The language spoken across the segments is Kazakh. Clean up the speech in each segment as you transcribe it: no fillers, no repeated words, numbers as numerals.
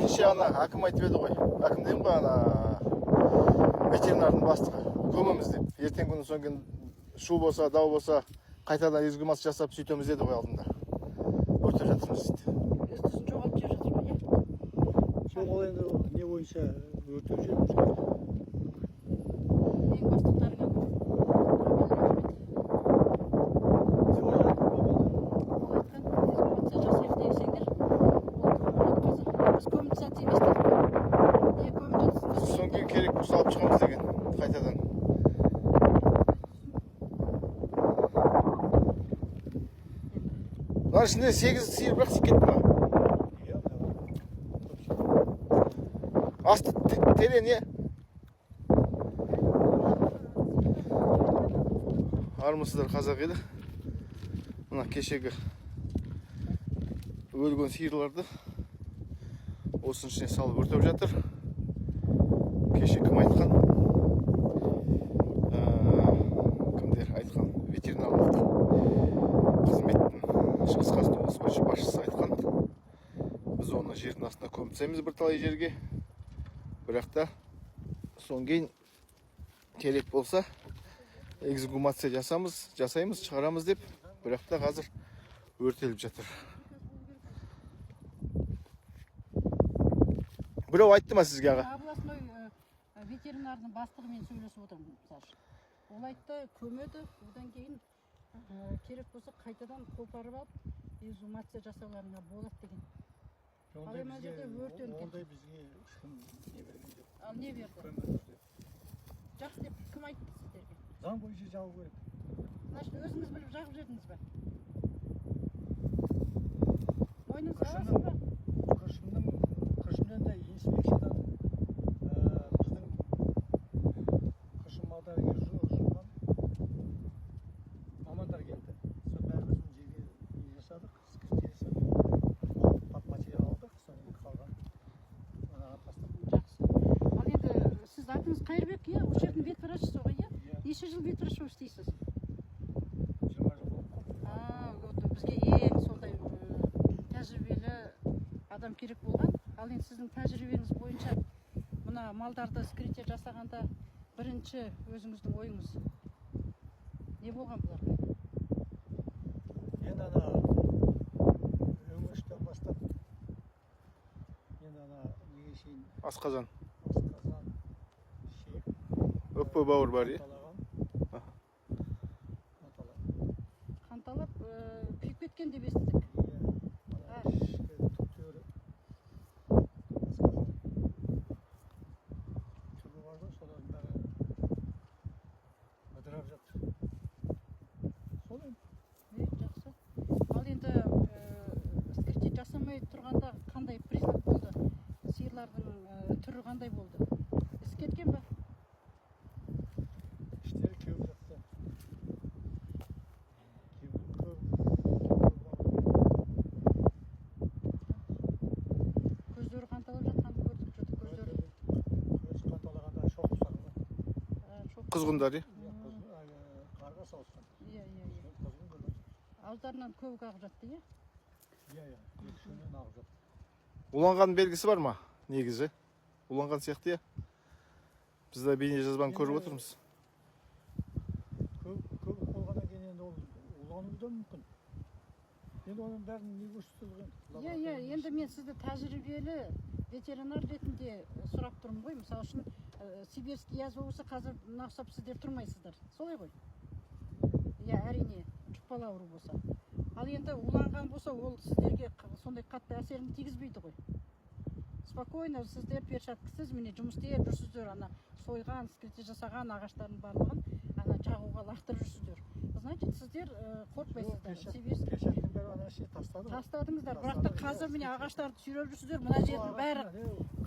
кеше ана әкім айтып еді ғой. Әкім деймін ғой, ана ветеринардың бастығы. Көміміз деп. Ертең күні соң кейін шу болса, дау болса, қайтадан езгімас жасап сөйтеміз деді ғой алдында. Өртеп жатырмыз дейді. Өстісін жоғалып жер жатыр ма, иә? Жоқ, ол енді не бойынша өртеп жүрміз. Ең бастықтарыңа Соң кейін керек болса алып шығамыз деген, қайтадан. Мына ішінде 8 сиыр бірақ кетті ма? Асты терең, не? Армысыздар, қазақ еді. Мына кешегі өлген сиырларды осының ішіне салып өртеп жатыр. Кеше кім айтқан? Кімдер айтқан? Ветеринарлық қызметтің Шығыс Қазақстан облысы бойынша басшысы айтқан. Біз оны жердің астына көміп тастаймыз бірталай жерге. Бірақ та соң кейін керек болса эксгумация жасаймыз, шығарамыз деп. Бірақ та қазір өртеліп жатыр. Біреу айтты ма сізге, аға? областной ветеринардың бастығымен сөйлесіп отырмын, мысалы. Ол айтты, көмеді, одан кейін керек болса қайтадан қопарып алып, эксгумация жасауларына болады деген. Ал ема жерде өртенген. Ондай бізге ешкім не берген жоқ. Ал не берді? Көмірді. Жақ деп кім айтты сіздерге? Заң бойынша жауы керек. Значит, өзіңіз біліп жағып жедіңіз ба? Мойныңыз аласыз ба? Қыршымнан да инспекциядан біздің қыршым малдарға жүрген мамандар келді. Сол бәріміздің жерге жасадық, скрипт жасадық, пат материал алдық, соны қалған тастап. Жақсы. Ал енді сіз атыңыз Қайырбек, иә? Осы жердің ветврачысы ғой, иә? Неше жыл ветврач болып істейсіз? 20 жыл болды. Бізге ең сондай тәжірибелі адам керек болған. Ал енді сіздің тәжірибеңіз бойынша мына малдарды скрития жасағанда бірінші өзіңіздің ойыңыз не болған бұларға? Енді ана өңештен бастап енді ана неге шейін Асқазан. шек Өкпе бауыр бар, е? Қанталап күйіп кеткен деп естідік. Жақсы. Ал енді скрития жасамай тұрғанда қандай признак болды? Сиырлардың түрі қандай болды? Ісіп кеткен ба? іштері кеуіп жатты. Көздері қанталап жатқанды көрдік, жұрт көздері. Көз қанталағанда шоқ сағылды. Құзғындар, е? Қарға салысқан. Иә. Ауыздарынан көбік ағып жатты, иә? Иә, екшінен ағып жатты. Уланған белгісі бар ма? Негізі. Уланған сияқты, е? Біз де бейне жазбаны көріп отырмыз. Көбік болғаннан кейін енді ол улануы да мүмкін. Енді оның бәрін не көрсетілген? Иә, енді мен сізді тәжірибелі ветеринар ретінде сұрап тұрмын ғой. Мысалы үшін сибирский язва болса қазір нақсап сіздер тұрмайсыздар. Солай ғой? Иә, әрине, жұқпалы ауру болса. Ал енді уланған болса, ол сіздерге сондай қатты әсерін тигізбейді ғой. Спокойно сіздер перчаткасыз міне жұмыс істеп жүрсіздер, ана сойған, скрития жасаған ағаштардың барлығын ана жағуға лақтырып жүрсіздер. Значит, сіздер қорқпайсыздар. Перчатканың бәрі ана ішіне Тастадыңыздар, бірақ та қазір міне ағаштарды сүйреп жүрсіздер, мына жердің бәрі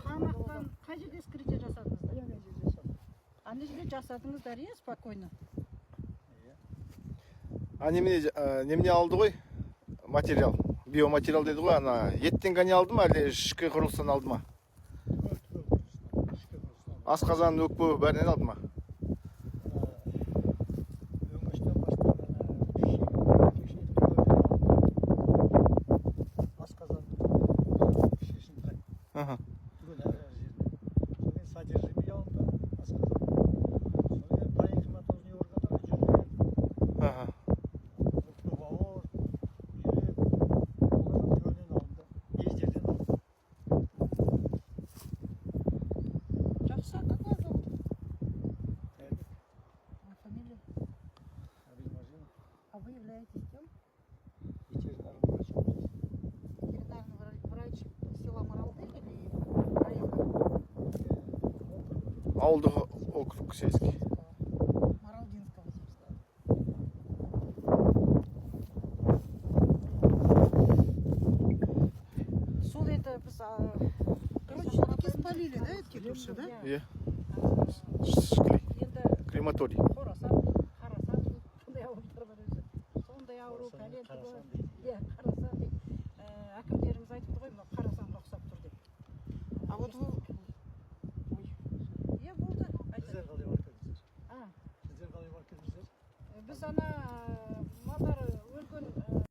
қан аққан. Қай жерде скрития жасадыңыздар? Ана жерде жасадыңыздар, иә, спокойно. Немене алды ғой? Материал. Биоматериал деді ғой, ана еттен ғана алды ма, әлде ішкі құрылыстан алды ма? Асқазан, өкпе бәрінен алды ма? Өңештен бастап асқазан шешінді. Ага. Түгел әр жерде. Сонымен содержимый алынды, асқазан. Сонымен паренхематозный органдарға жүрген. Ага. Өкпе бауыр, бүйрек, олар түгелден алынды. Еш жерден алынды. Жақсы, какой зовут? Тәлбек, А фамилия? Абильмажинов, А вы являетесь кем? ветеринарный врач. Ветеринарный врач села Маралды или района? Ауылдық округ сельский. Маралдинского. Сол енді біз короче неге спалили, да, эти души, да? Иә. Шкли. Енді Крематорий. Хорасан дейді, Қарасан дейді, қандай аурудар бар өзі. Сондай ауру, пәлен түгі. Иә, Қарасан дейді. Әкімдеріміз айтыпты ғой, мынау Қарасанға ұқсап тұр деп. А вот вы... Ой. Иә, болды. Сіздер қалай барып келдіңіздер? А, Сіздер қалай барып келдіңіздер? біз ана малдар өлген